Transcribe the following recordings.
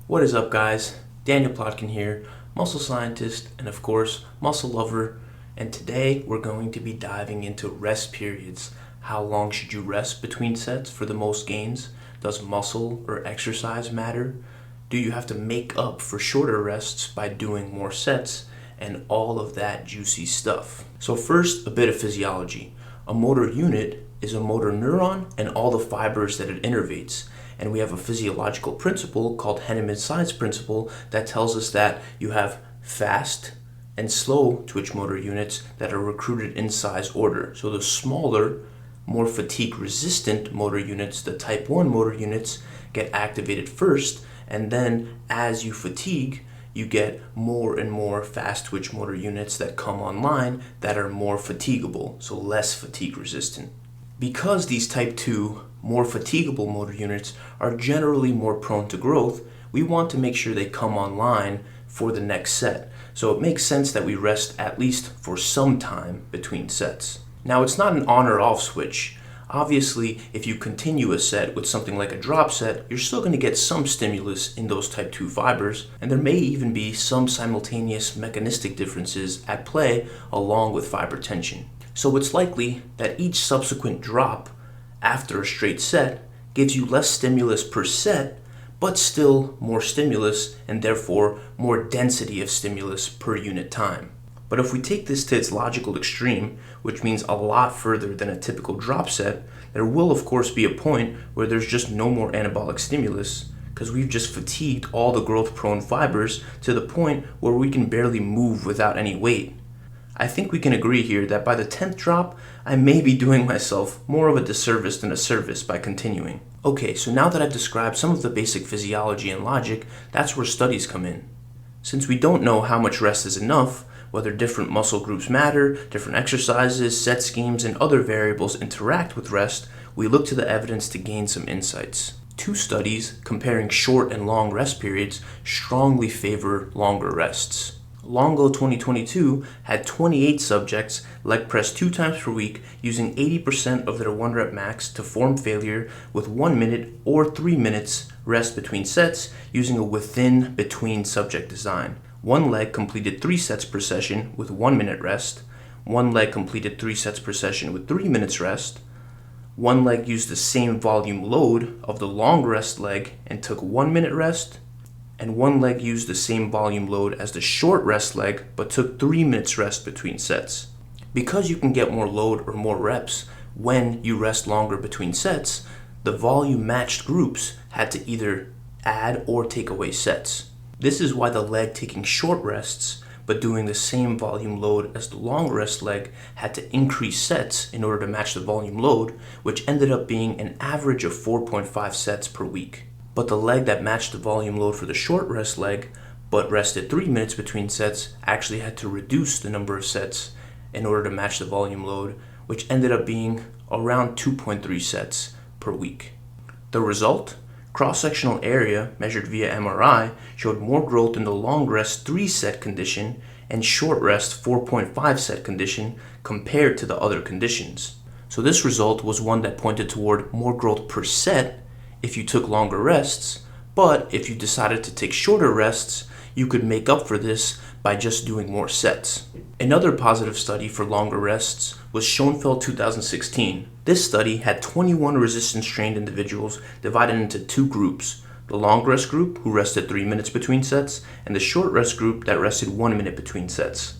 What is up, guys? Daniel Plotkin here, muscle scientist and, of course, muscle lover. And today we're going to be diving into rest periods. How long should you rest between sets for the most gains? Does muscle or exercise matter? Do you have to make up for shorter rests by doing more sets? And all of that juicy stuff. So first, a bit of physiology. A motor unit is a motor neuron and all the fibers that it innervates. And we have a physiological principle called Henneman-Science principle that tells us that you have fast and slow twitch motor units that are recruited in size order. So the smaller, more fatigue-resistant motor units, the type 1 motor units, get activated first, and then as you fatigue, you get more and more fast twitch motor units that come online that are more fatigable, so less fatigue resistant. Because these type 2 more fatigable motor units are generally more prone to growth, we want to make sure they come online for the next set. So it makes sense that we rest at least for some time between sets. Now, it's not an on or off switch. Obviously, if you continue a set with something like a drop set, you're still going to get some stimulus in those type 2 fibers, and there may even be some simultaneous mechanistic differences at play along with fiber tension. So it's likely that each subsequent drop after a straight set gives you less stimulus per set, but still more stimulus and therefore more density of stimulus per unit time. But if we take this to its logical extreme, which means a lot further than a typical drop set, there will of course be a point where there's just no more anabolic stimulus because we've just fatigued all the growth-prone fibers to the point where we can barely move without any weight. I think we can agree here that by the 10th drop, I may be doing myself more of a disservice than a service by continuing. Okay, so now that I've described some of the basic physiology and logic, that's where studies come in. Since we don't know how much rest is enough, whether different muscle groups matter, different exercises, set schemes, and other variables interact with rest, we look to the evidence to gain some insights. 2 studies comparing short and long rest periods strongly favor longer rests. Longo 2022 had 28 subjects leg press 2 times per week using 80% of their 1 rep max to form failure with 1 minute or 3 minutes rest between sets using a within between subject design. 1 leg completed 3 sets per session with 1 minute rest. 1 leg completed 3 sets per session with 3 minutes rest. 1 leg used the same volume load of the long rest leg and took 1 minute rest. And 1 leg used the same volume load as the short rest leg but took 3 minutes rest between sets. Because you can get more load or more reps when you rest longer between sets, the volume matched groups had to either add or take away sets. This is why the leg taking short rests but doing the same volume load as the long rest leg had to increase sets in order to match the volume load, which ended up being an average of 4.5 sets per week. But the leg that matched the volume load for the short rest leg but rested 3 minutes between sets actually had to reduce the number of sets in order to match the volume load, which ended up being around 2.3 sets per week. The result? Cross-sectional area measured via MRI showed more growth in the long rest 3-set condition and short rest 4.5 set condition compared to the other conditions. So this result was one that pointed toward more growth per set if you took longer rests, but if you decided to take shorter rests, you could make up for this by just doing more sets. Another positive study for longer rests was Schoenfeld 2016. This study had 21 resistance-trained individuals divided into 2 groups, the long rest group, who rested 3 minutes between sets, and the short rest group that rested 1 minute between sets.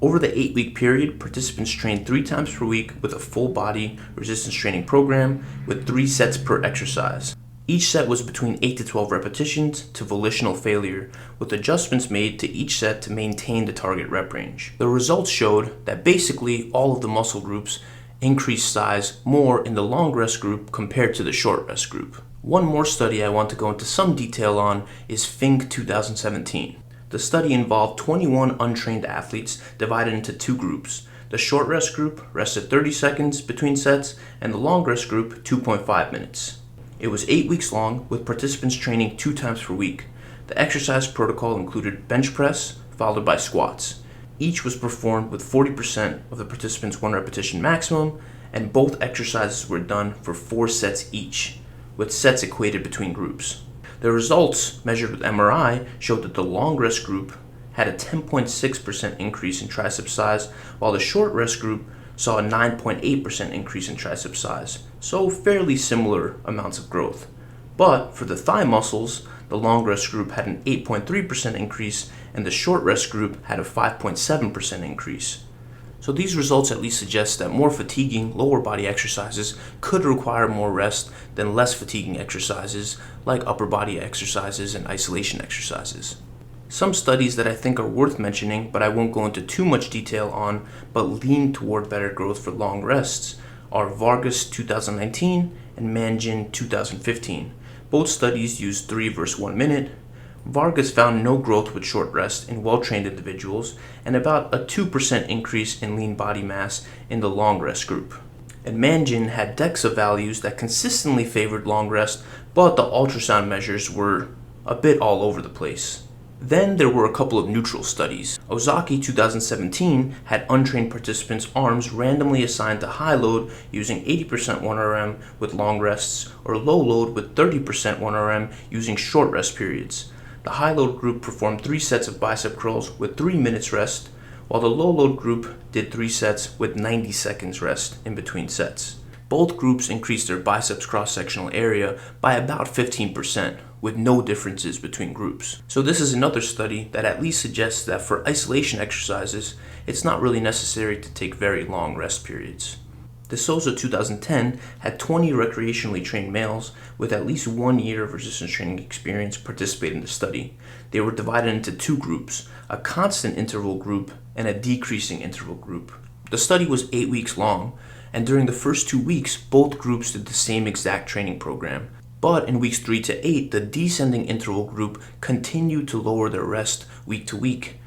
Over the 8-week period, participants trained 3 times per week with a full-body resistance training program with 3 sets per exercise. Each set was between 8 to 12 repetitions to volitional failure, with adjustments made to each set to maintain the target rep range. The results showed that basically all of the muscle groups increased size more in the long rest group compared to the short rest group. One more study I want to go into some detail on is Fink 2017. The study involved 21 untrained athletes divided into 2 groups. The short rest group rested 30 seconds between sets, and the long rest group 2.5 minutes. It was 8 weeks long, with participants training 2 times per week. The exercise protocol included bench press, followed by squats. Each was performed with 40% of the participants' 1 repetition maximum, and both exercises were done for 4 sets each, with sets equated between groups. The results measured with MRI showed that the long rest group had a 10.6% increase in tricep size, while the short rest group saw a 9.8% increase in tricep size, so fairly similar amounts of growth. But for the thigh muscles, the long rest group had an 8.3% increase, and the short rest group had a 5.7% increase. So these results at least suggest that more fatiguing lower body exercises could require more rest than less fatiguing exercises like upper body exercises and isolation exercises. Some studies that I think are worth mentioning, but I won't go into too much detail on, but lean toward better growth for long rests, are Vargas 2019 and Manjin 2015. Both studies used 3 versus 1 minute. Vargas found no growth with short rest in well-trained individuals and about a 2% increase in lean body mass in the long rest group. And Manjin had DEXA values that consistently favored long rest, but the ultrasound measures were a bit all over the place. Then there were a couple of neutral studies. Ozaki 2017 had untrained participants' arms randomly assigned to high load using 80% 1RM with long rests, or low load with 30% 1RM using short rest periods. The high load group performed 3 sets of bicep curls with 3 minutes rest, while the low load group did 3 sets with 90 seconds rest in between sets. Both groups increased their biceps cross-sectional area by about 15%, with no differences between groups. So this is another study that at least suggests that for isolation exercises, it's not really necessary to take very long rest periods. De Souza 2010 had 20 recreationally trained males with at least 1 year of resistance training experience participate in the study. They were divided into 2 groups, a constant interval group and a decreasing interval group. The study was 8 weeks long, and during the first 2 weeks, both groups did the same exact training program. But in weeks 3 to 8, the descending interval group continued to lower their rest week to week,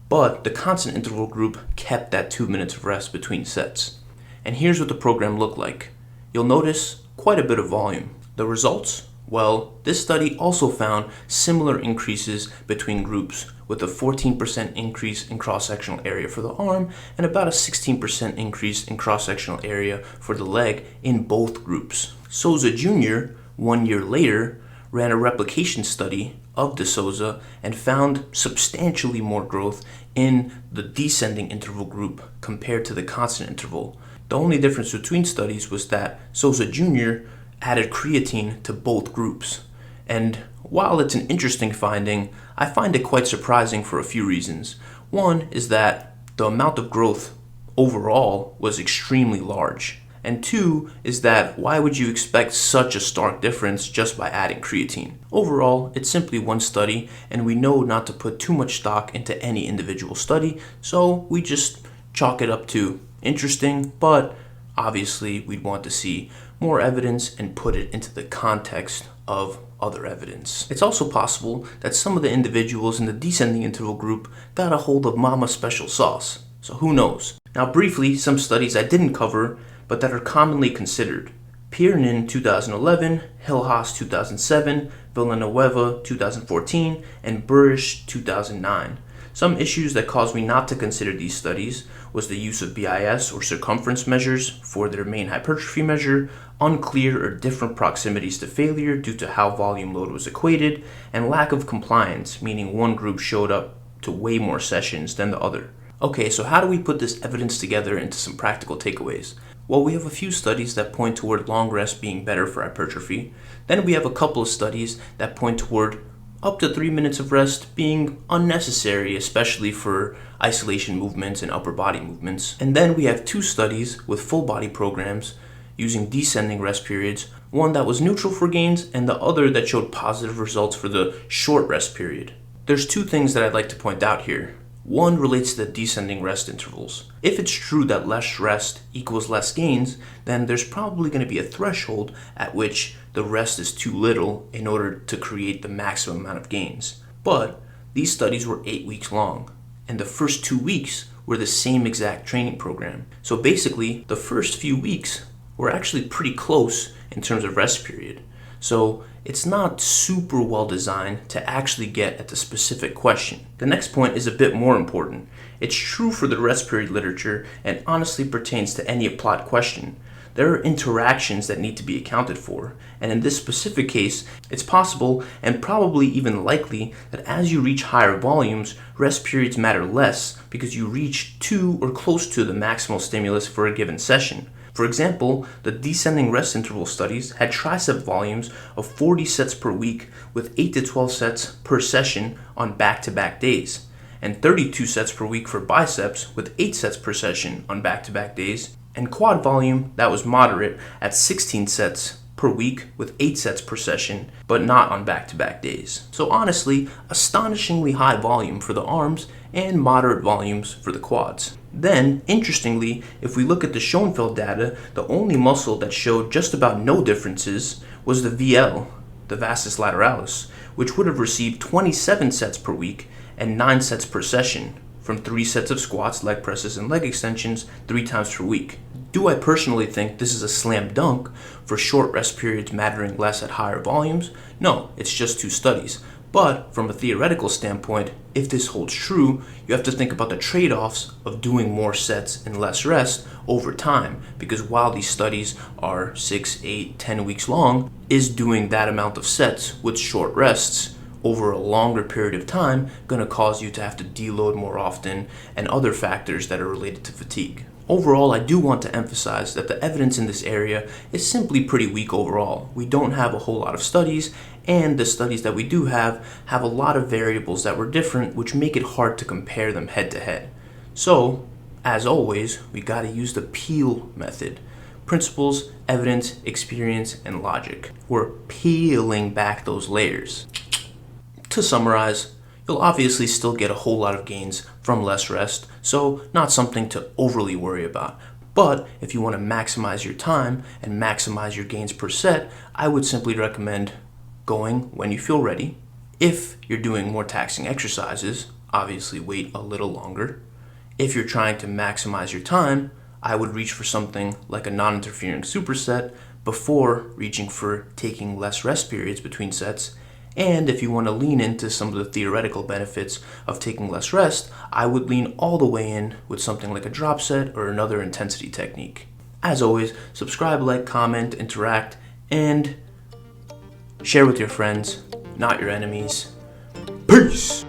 but the constant interval group kept that 2 minutes of rest between sets. And here's what the program looked like. You'll notice quite a bit of volume. The results? Well, this study also found similar increases between groups, with a 14% increase in cross-sectional area for the arm and about a 16% increase in cross-sectional area for the leg in both groups. Souza Jr., 1 year later, ran a replication study of De Souza and found substantially more growth in the descending interval group compared to the constant interval. The only difference between studies was that Souza Jr. added creatine to both groups. And while it's an interesting finding, I find it quite surprising for a few reasons. One is that the amount of growth overall was extremely large. And 2 is that why would you expect such a stark difference just by adding creatine? Overall, it's simply one study, and we know not to put too much stock into any individual study, so we just chalk it up to interesting, but obviously we'd want to see more evidence and put it into the context of other evidence. It's also possible that some of the individuals in the descending interval group got a hold of Mama's special sauce, so who knows? Now briefly, some studies I didn't cover but that are commonly considered. Piernin 2011, Hilhas 2007, Villanueva 2014, and Burish 2009. Some issues that caused me not to consider these studies was the use of BIS or circumference measures for their main hypertrophy measure, unclear or different proximities to failure due to how volume load was equated, and lack of compliance, meaning one group showed up to way more sessions than the other. Okay, so how do we put this evidence together into some practical takeaways? Well, we have a few studies that point toward long rest being better for hypertrophy. Then we have a couple of studies that point toward up to 3 minutes of rest being unnecessary, especially for isolation movements and upper body movements. And then we have 2 studies with full body programs using descending rest periods, one that was neutral for gains and the other that showed positive results for the short rest period. There's 2 things that I'd like to point out here. One relates to the descending rest intervals. If it's true that less rest equals less gains, then there's probably going to be a threshold at which the rest is too little in order to create the maximum amount of gains. But these studies were 8 weeks long, and the first 2 weeks were the same exact training program. So basically, the first few weeks were actually pretty close in terms of rest period. So it's not super well designed to actually get at the specific question. The next point is a bit more important. It's true for the rest period literature and honestly pertains to any applied question. there are interactions that need to be accounted for. And in this specific case, it's possible and probably even likely that as you reach higher volumes, rest periods matter less because you reach to or close to the maximal stimulus for a given session. For example, the descending rest interval studies had tricep volumes of 40 sets per week with 8 to 12 sets per session on back-to-back days, and 32 sets per week for biceps with 8 sets per session on back-to-back days, and quad volume that was moderate at 16 sets per week with 8 sets per session, but not on back-to-back days. So honestly, astonishingly high volume for the arms and moderate volumes for the quads. Then, interestingly, if we look at the Schoenfeld data, the only muscle that showed just about no differences was the VL, the vastus lateralis, which would have received 27 sets per week and 9 sets per session from 3 sets of squats, leg presses, and leg extensions 3 times per week. Do I personally think this is a slam dunk for short rest periods mattering less at higher volumes? No, it's just 2 studies. But from a theoretical standpoint, if this holds true, you have to think about the trade-offs of doing more sets and less rest over time, because while these studies are 6, 8, 10 weeks long, is doing that amount of sets with short rests over a longer period of time going to cause you to have to deload more often and other factors that are related to fatigue? Overall, I do want to emphasize that the evidence in this area is simply pretty weak overall. We don't have a whole lot of studies, and the studies that we do have a lot of variables that were different, which make it hard to compare them head to head. So, as always, we got to use the PEEL method. Principles, evidence, experience, and logic. We're peeling back those layers. To summarize, you'll obviously still get a whole lot of gains from less rest, so not something to overly worry about. But if you want to maximize your time and maximize your gains per set, I would simply recommend going when you feel ready. If you're doing more taxing exercises, obviously wait a little longer. If you're trying to maximize your time, I would reach for something like a non-interfering superset before reaching for taking less rest periods between sets. And if you want to lean into some of the theoretical benefits of taking less rest, I would lean all the way in with something like a drop set or another intensity technique. As always, subscribe, like, comment, interact, and share with your friends, not your enemies. Peace!